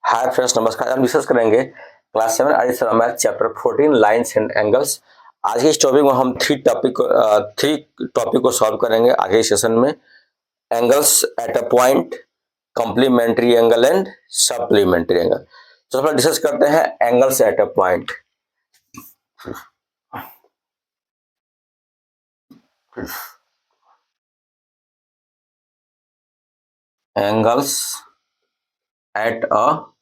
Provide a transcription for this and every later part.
Hi friends, नमस्कार। हम discuss करेंगे class 7 edition math chapter 14 lines and angles. आज के इस टॉपिक में हम थ्री टॉपिक को सॉल्व करेंगे आगे इस सेशन में। Angles at a point, complementary angle and supplementary angle. तो हम डिस्कस करते हैं angles at a point. Angles at a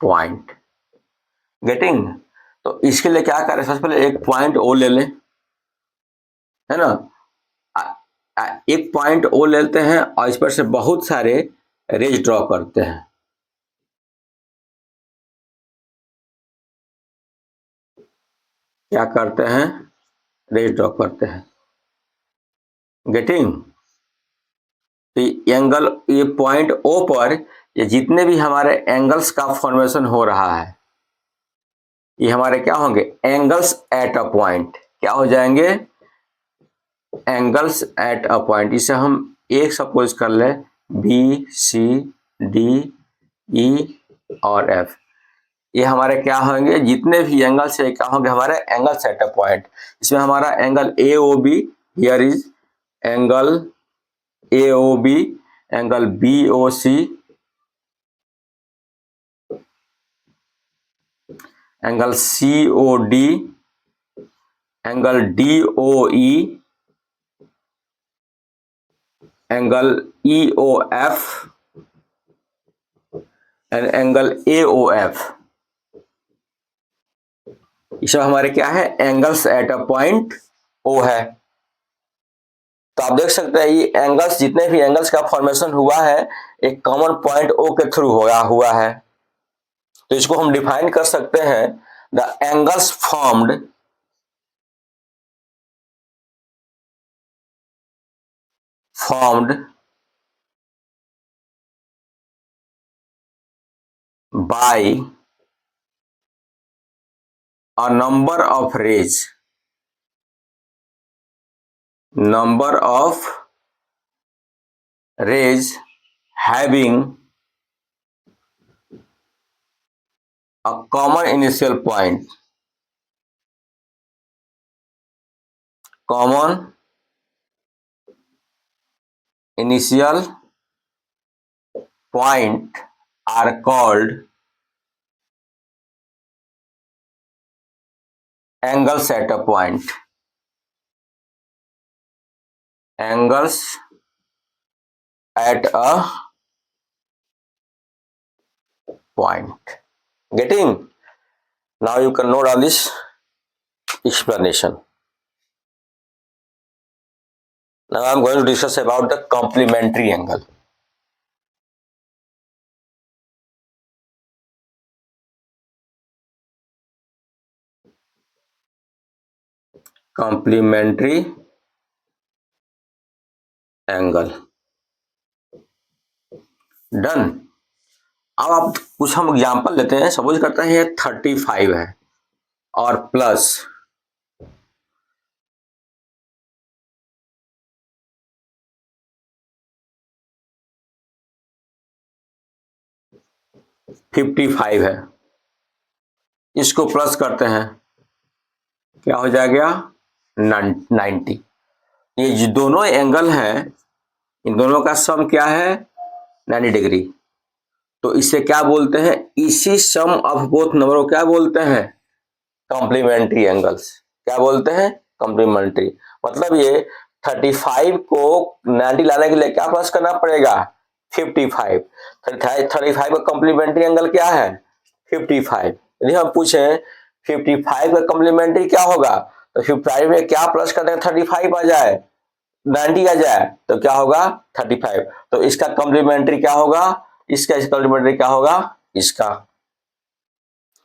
point, getting. तो इसके लिए क्या करें, सबसे पहले एक पॉइंट ओ ले लें, है ना। एक पॉइंट ओ लेते हैं और इस पर से बहुत सारे रेज ड्रॉ करते हैं। क्या करते हैं, रेज ड्रॉ करते हैं, गेटिंग। एंगल, ये पॉइंट ओ पर ये जितने भी हमारे एंगल्स का फॉर्मेशन हो रहा है, ये हमारे क्या होंगे, एंगल्स एट अ पॉइंट। क्या हो जाएंगे, एंगल्स एट अ पॉइंट। इसे हम एक सपोज कर ले, बी सी डी ई और एफ। ये हमारे क्या होंगे, जितने भी एंगल्स है क्या होंगे, हमारे एंगल्स एट अ पॉइंट। इसमें हमारा angle A O B, here is angle A O B, angle B O C, angle C O D, angle D O E, angle E O F and angle A O F. ये सब हमारे क्या है, angles at a point O है। तो आप देख सकते हैं ये एंगल्स, जितने भी एंगल्स का फॉर्मेशन हुआ है एक कॉमन पॉइंट ओ के थ्रू हुआ है। तो इसको हम डिफाइन कर सकते हैं, the angles formed by a number of rays having a common initial point, common initial point are called angles at a point. Angles at a point. Getting? Now you can note all this explanation. Now I am going to discuss about the complementary angle. Complementary angle. Done. अब आप कुछ हम example लेते हैं। Suppose करते हैं ये 35 है और प्लस 55 है। इसको प्लस करते हैं, क्या हो जाएगा, 90। ये जो दोनों एंगल हैं, इन दोनों का सम क्या है, 90 डिग्री। तो इसे क्या बोलते हैं, इसी सम ऑफ बोथ नंबर को क्या बोलते हैं, कॉम्प्लीमेंट्री एंगल्स। क्या बोलते हैं, कॉम्प्लीमेंट्री। मतलब ये 35 को 90 लाने के लिए क्या प्लस करना पड़ेगा, 55। 35 का कॉम्प्लीमेंट्री एंगल क्या है, 55। यदि हम पूछे 55 का कॉम्प्लीमेंट्री क्या होगा, तो 55 में क्या प्लस करते हैं, 35 आ जाए, 90 आ जाए, तो क्या होगा, 35। तो इसका कॉम्प्लीमेंट्री क्या होगा, इसका कॉम्प्लीमेंट्री क्या होगा, इसका।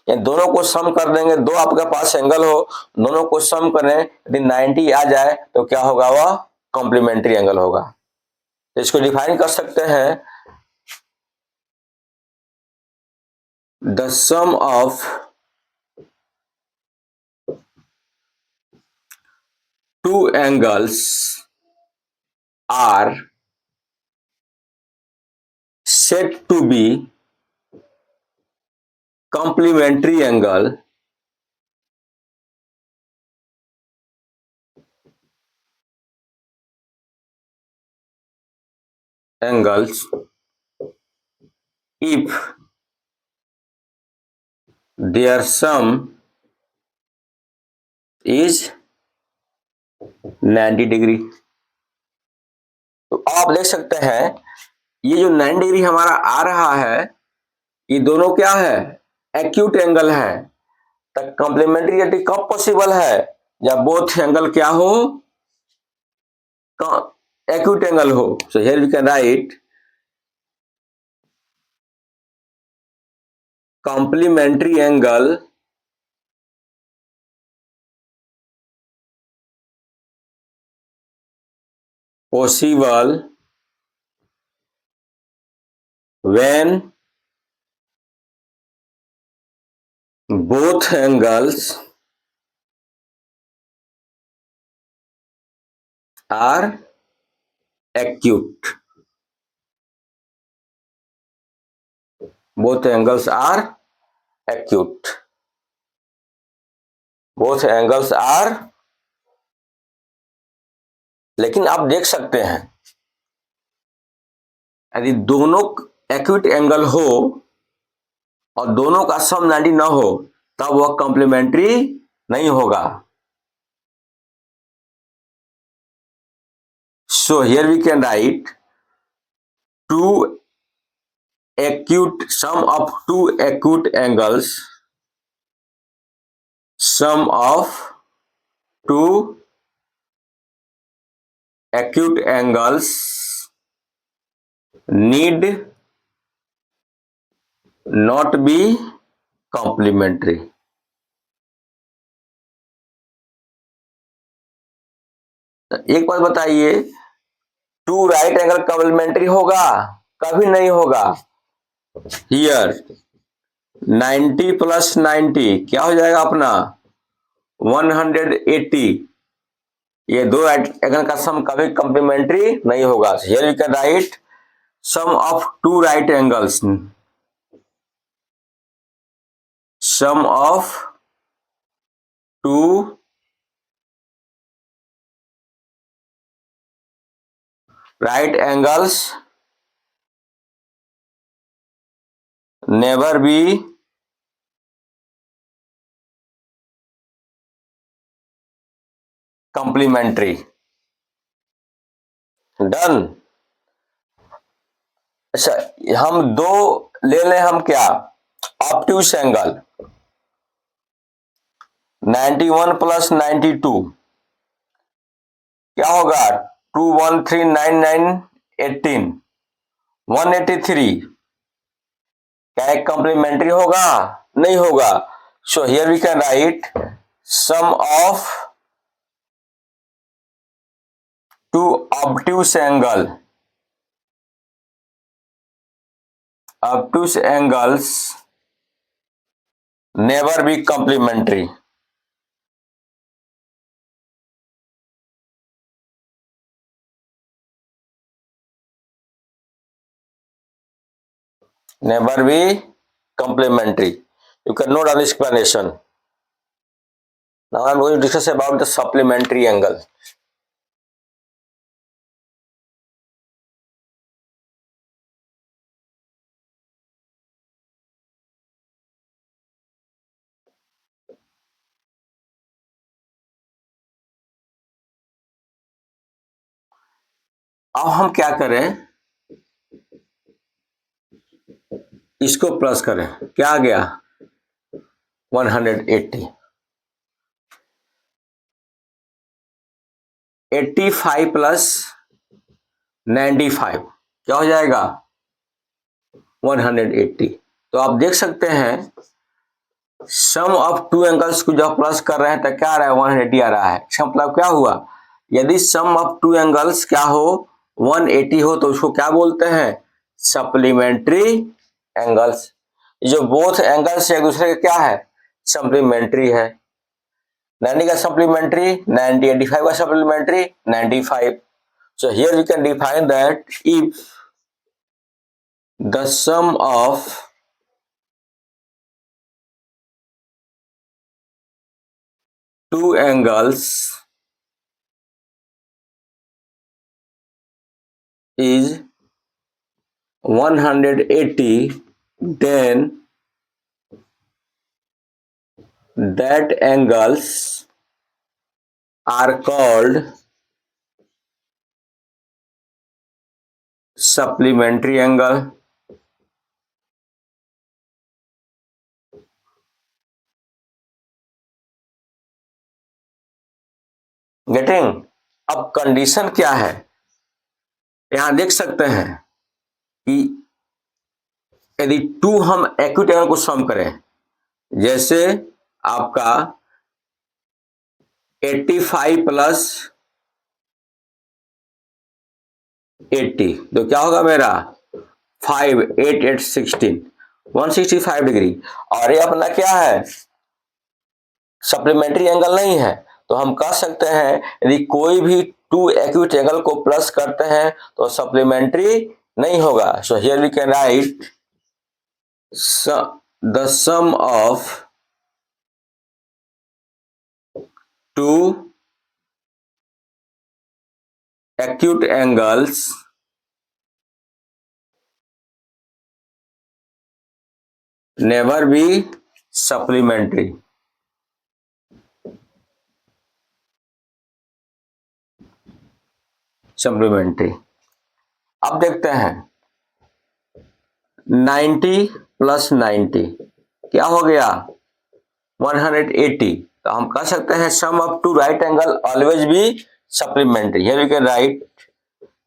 ये दोनों को सम कर देंगे, दो आपके पास एंगल हो, दोनों को सम करें, यदि 90 आ जाए तो क्या होगा, वह कॉम्प्लीमेंट्री एंगल होगा। तो इसको डिफाइन कर सकते हैं, the sum of two angles are said to be complementary angles if their sum is 90 degree. तो आप देख सकते हैं ये जो 90 डिग्री हमारा आ रहा है ये दोनों क्या है, एक्यूट एंगल है। तो कॉम्प्लीमेंट्रिटी कब पॉसिबल है, जब बोथ एंगल क्या हो, एक्यूट एंगल हो। So here we can write complementary angle possible when both angles are acute। both angles are acute, both angles are। लेकिन आप देख सकते हैं यदि दोनों एक्यूट एंगल हो और दोनों का सम 90 ना हो तब वह कॉम्प्लीमेंट्री नहीं होगा। So here we can write two acute sum of two acute angles, sum of two acute angles need not be complementary। एक बात बताइए, टू राइट एंगल कॉम्प्लीमेंट्री होगा? कभी नहीं होगा। हियर 90 प्लस 90 क्या हो जाएगा अपना 180। ये दो राइट एंगल का सम कभी कॉम्प्लीमेंट्री नहीं होगा। Here we can write sum of two right angles, sum of two right angles never be complementary। Done. अच्छा हम दो ले लें, हम क्या ऑब्ट्यूस एंगल 91 प्लस 92 क्या होगा 21399 18 183। क्या एक कॉम्प्लीमेंट्री होगा? नहीं होगा। So here we can write sum of two obtuse angle, obtuse angles never be complementary। never be complementary। You can note on explanation। Now I am going to discuss about the supplementary angle। अब हम क्या करें, इसको plus करें, क्या आ गया 180। 85 plus 95 क्या हो जाएगा 180। तो आप देख सकते हैं सम ऑफ टू एंगल्स को जब प्लस कर रहे हैं तो क्या आ रहा है 180 आ रहा है। इसका मतलब क्या हुआ, यदि सम ऑफ टू एंगल्स क्या हो 180 हो तो उसको क्या बोलते हैं सप्लीमेंट्री एंगल्स। जो बोथ एंगल्स एक दूसरे के क्या है सप्लीमेंट्री है। 90 का सप्लीमेंट्री 90, 85 का supplementary 95। So here we can define that if the sum of two angles is 180, then that angles are called supplementary angle. Getting? अब कंडीशन क्या है, यहां देख सकते हैं कि यदि टू हम एक्यूट एंगल को सम करें, जैसे आपका 85 प्लस 80, तो क्या होगा मेरा 5 8 8 16 165 डिग्री। और ये अपना क्या है, सप्लीमेंट्री एंगल नहीं है, तो हम कह सकते हैं यदि कोई भी टू एक्यूट एंगल को प्लस करते हैं तो सप्लीमेंट्री नहीं होगा। So here we can write the sum of two acute angles never be supplementary. Supplementary. अब देखते हैं 90 प्लस 90 क्या हो गया 180, तो हम कह सकते हैं sum of two right angle always be supplementary. Here we can write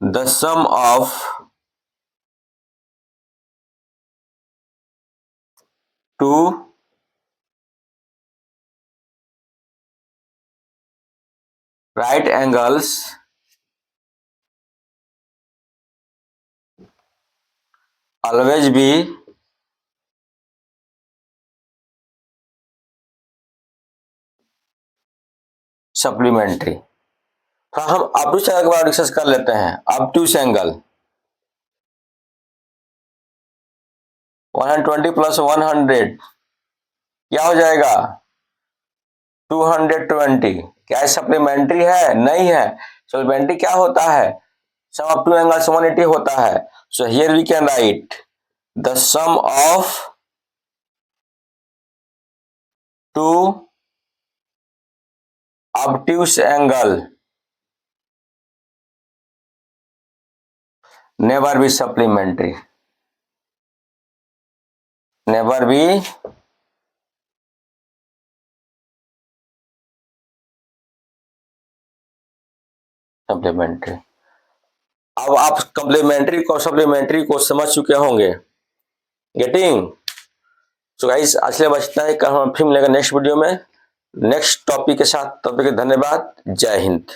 the sum of two right angles always be supplementary। तो हम ऑब्टूस एंगल के बारे में डिस्कस कर लेते हैं। ऑब्टूस एंगल 120 प्लस 100 क्या हो जाएगा 220। क्या सप्लीमेंट्री है? नहीं है। सप्लीमेंट्री क्या होता है, सम ऑफ टू एंगल्स 180 होता है। So here we can write the sum of two obtuse angle never be supplementary, never be supplementary. अब आप कम्प्लीमेंट्री को सप्लीमेंट्री को समझ चुके होंगे। गेटिंग? सो गाइस आज के लिए बचता है, कल हम फिर मिलेंगे नेक्स्ट वीडियो में नेक्स्ट टॉपिक के साथ। तब तक के धन्यवाद। जय हिंद।